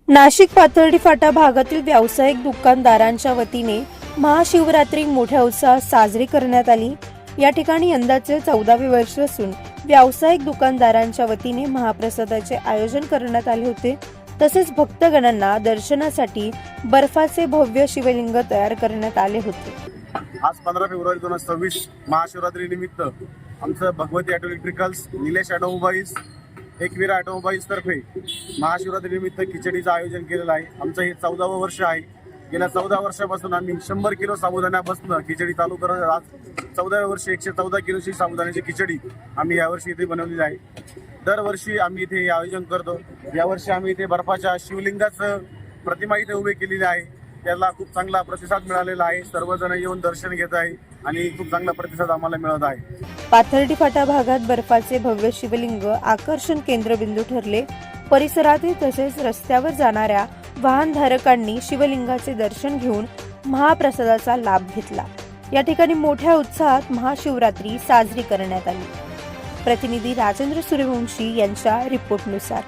नाशिक पाथर्डी फाटा भागातील व्यावसायिक दुकानदारांच्या वतीने महाशिवरात्री मोठ्या उत्साहात साजरी करण्यात आली। या ठिकाणी यंदाचे 14वे वर्ष असून व्यावसायिक दुकानदारांच्या वतीने महाप्रसादाचे आयोजन करण्यात आले होते। तसेच भक्तगणांना दर्शनासाठी बर्फाचे भव्य शिवलिंग तयार करण्यात आले होते। आज 15 फेब्रुवारी 2026 महाशिवरात्री निमित्त आमचं Bhagwati auto electricals, Nilesh automobiles, Ekvira automobiles तर्फे महाशिवरात्री निमित्त खिचडीचं आयोजन केलेलं आहे। आमचं हे 14वं वर्ष आहे। गेल्या 14 वर्षापासून आम्ही 100 किलो साबुदाण्यापासून खिचडी चालू करत आज 14व्या वर्षी 114 किलोची साबुदाण्याची खिचडी आम्ही यावर्षी इथे बनवलेली आहे। दरवर्षी आम्ही इथे हे आयोजन करतो। यावर्षी आम्ही इथे बर्फाच्या शिवलिंगाचं प्रतिमा इथे उभे केलेली आहे। त्याला खूप चांगला प्रतिसाद मिळालेला आहे। सर्वजण येऊन दर्शन घेत आहे आणि खूप चांगला प्रतिसाद आम्हाला मिळत आहे। पाथर्डी फाटा भागात बर्फाचे भव्य शिवलिंग आकर्षण केंद्रबिंदू ठरले। परिसरातील तसेच रस्त्यावर जाणाऱ्या वाहनधारकांनी शिवलिंगाचे दर्शन घेऊन महाप्रसादाचा लाभ घेतला। या ठिकाणी मोठ्या उत्साहात महाशिवरात्री साजरी करण्यात आली। प्रतिनिधी राजेंद्र सूर्यवंशी यांच्या रिपोर्टनुसार।